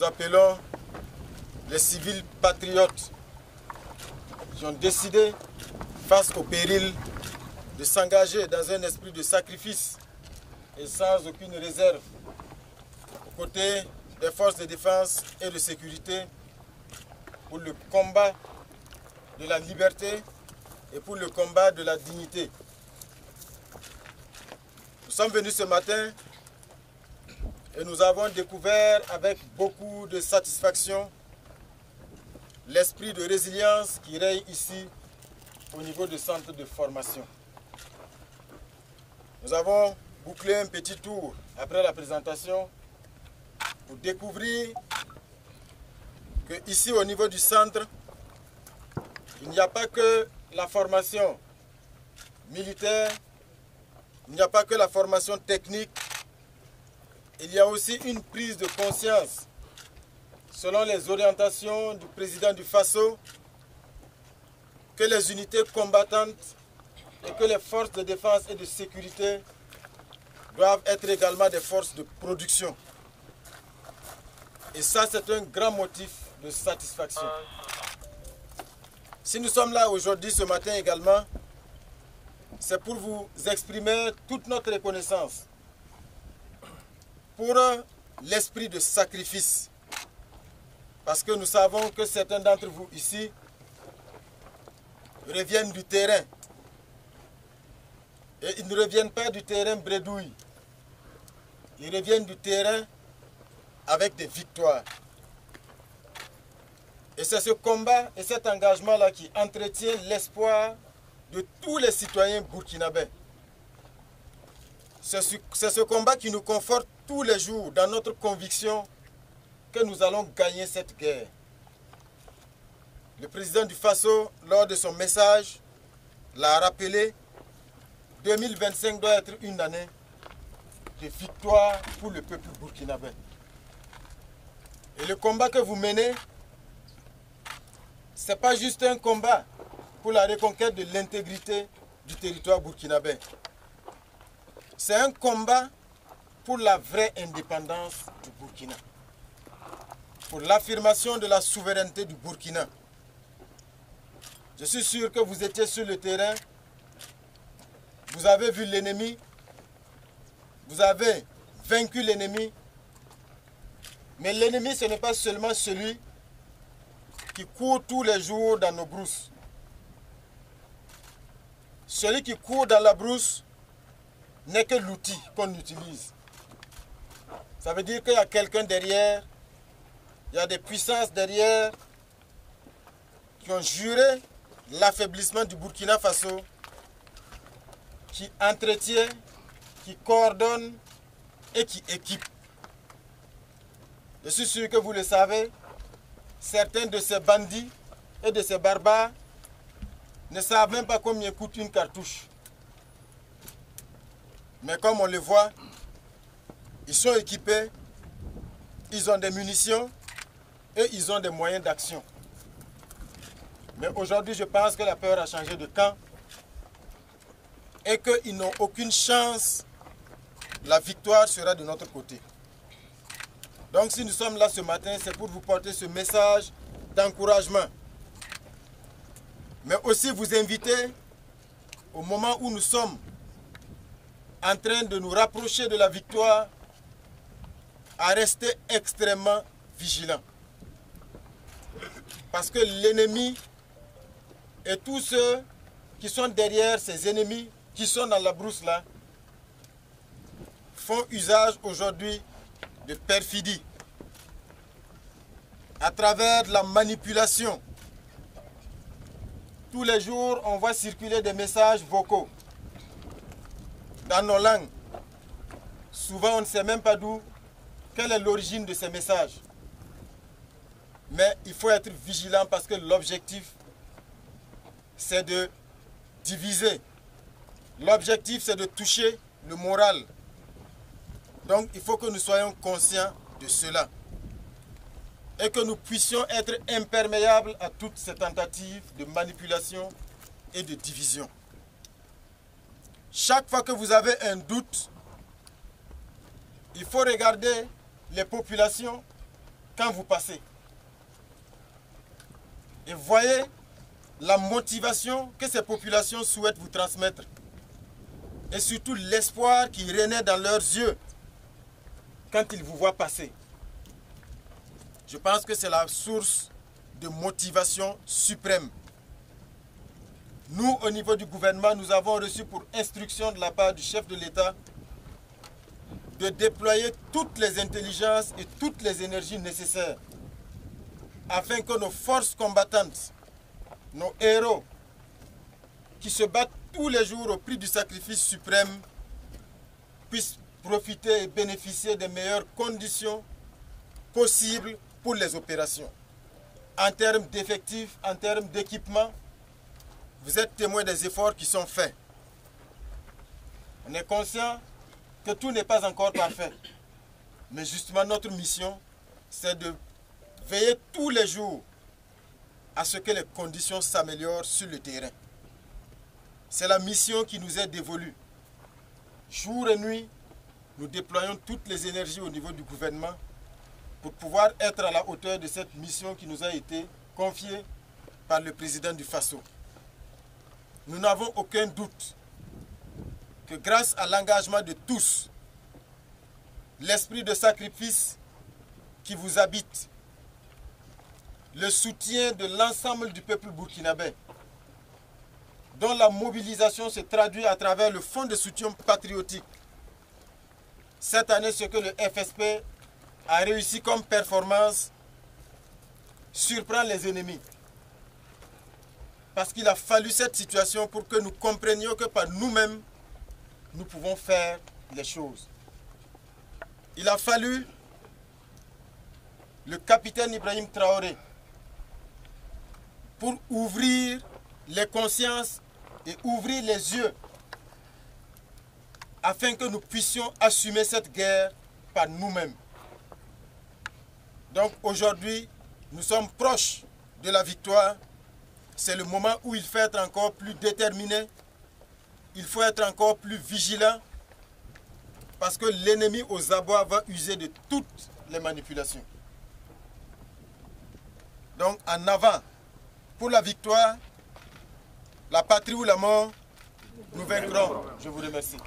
appelons les civils patriotes qui ont décidé, face au péril, de s'engager dans un esprit de sacrifice et sans aucune réserve aux côtés des forces de défense et de sécurité pour le combat de la liberté et pour le combat de la dignité. Nous sommes venus ce matin et nous avons découvert avec beaucoup de satisfaction l'esprit de résilience qui règne ici au niveau du centre de formation. Nous avons bouclé un petit tour après la présentation pour découvrir que ici au niveau du centre, il n'y a pas que la formation militaire, il n'y a pas que la formation technique, il y a aussi une prise de conscience selon les orientations du président du FASO que les unités combattantes et que les forces de défense et de sécurité doivent être également des forces de production. Et ça, c'est un grand motif de satisfaction. Si nous sommes là aujourd'hui, ce matin également, c'est pour vous exprimer toute notre reconnaissance pour l'esprit de sacrifice. Parce que nous savons que certains d'entre vous ici reviennent du terrain. Et ils ne reviennent pas du terrain bredouille. Ils reviennent du terrain avec des victoires. Et c'est ce combat et cet engagement-là qui entretient l'espoir de tous les citoyens burkinabés. C'est ce combat qui nous conforte tous les jours dans notre conviction que nous allons gagner cette guerre. Le président du FASO, lors de son message, l'a rappelé, 2025 doit être une année de victoire pour le peuple burkinabé. Et le combat que vous menez, ce n'est pas juste un combat pour la reconquête de l'intégrité du territoire burkinabé. C'est un combat pour la vraie indépendance du Burkina, pour l'affirmation de la souveraineté du Burkina. Je suis sûr que vous étiez sur le terrain, vous avez vu l'ennemi, vous avez vaincu l'ennemi, mais l'ennemi ce n'est pas seulement celui qui court tous les jours dans nos brousses. Celui qui court dans la brousse n'est que l'outil qu'on utilise. Ça veut dire qu'il y a quelqu'un derrière, il y a des puissances derrière qui ont juré l'affaiblissement du Burkina Faso, qui entretient, qui coordonne et qui équipe. Je suis sûr que vous le savez, certains de ces bandits et de ces barbares ne savent même pas combien coûte une cartouche. Mais comme on le voit, ils sont équipés, ils ont des munitions et ils ont des moyens d'action. Mais aujourd'hui, je pense que la peur a changé de camp et qu'ils n'ont aucune chance. La victoire sera de notre côté. Donc si nous sommes là ce matin, c'est pour vous porter ce message d'encouragement. Mais aussi vous inviter, au moment où nous sommes en train de nous rapprocher de la victoire, à rester extrêmement vigilants. Parce que l'ennemi et tous ceux qui sont derrière ces ennemis, qui sont dans la brousse là, font usage aujourd'hui de perfidie, à travers de la manipulation. Tous les jours, on voit circuler des messages vocaux dans nos langues. Souvent, on ne sait même pas quelle est l'origine de ces messages. Mais il faut être vigilant parce que l'objectif, c'est de diviser. L'objectif, c'est de toucher le moral. Donc, il faut que nous soyons conscients de cela. Et que nous puissions être imperméables à toutes ces tentatives de manipulation et de division. Chaque fois que vous avez un doute, il faut regarder les populations quand vous passez. Et voyez la motivation que ces populations souhaitent vous transmettre. Et surtout l'espoir qui renaît dans leurs yeux quand ils vous voient passer. Je pense que c'est la source de motivation suprême. Nous, au niveau du gouvernement, nous avons reçu pour instruction de la part du chef de l'État de déployer toutes les intelligences et toutes les énergies nécessaires afin que nos forces combattantes, nos héros, qui se battent tous les jours au prix du sacrifice suprême, puissent profiter et bénéficier des meilleures conditions possibles pour les opérations. En termes d'effectifs, en termes d'équipement, vous êtes témoins des efforts qui sont faits. On est conscient que tout n'est pas encore parfait. Mais justement, notre mission, c'est de veiller tous les jours à ce que les conditions s'améliorent sur le terrain. C'est la mission qui nous est dévolue. Jour et nuit, nous déployons toutes les énergies au niveau du gouvernement pour pouvoir être à la hauteur de cette mission qui nous a été confiée par le président du Faso. Nous n'avons aucun doute que grâce à l'engagement de tous, l'esprit de sacrifice qui vous habite, le soutien de l'ensemble du peuple burkinabé, dont la mobilisation se traduit à travers le fonds de soutien patriotique. Cette année, ce que le FSP a réussi comme performance surprend les ennemis. Parce qu'il a fallu cette situation pour que nous comprenions que par nous-mêmes, nous pouvons faire les choses. Il a fallu le capitaine Ibrahim Traoré pour ouvrir les consciences et ouvrir les yeux afin que nous puissions assumer cette guerre par nous-mêmes. Donc aujourd'hui, nous sommes proches de la victoire. C'est le moment où il faut être encore plus déterminé, il faut être encore plus vigilant, parce que l'ennemi aux abois va user de toutes les manipulations. Donc en avant, pour la victoire, la patrie ou la mort, nous vaincrons. Je vous remercie.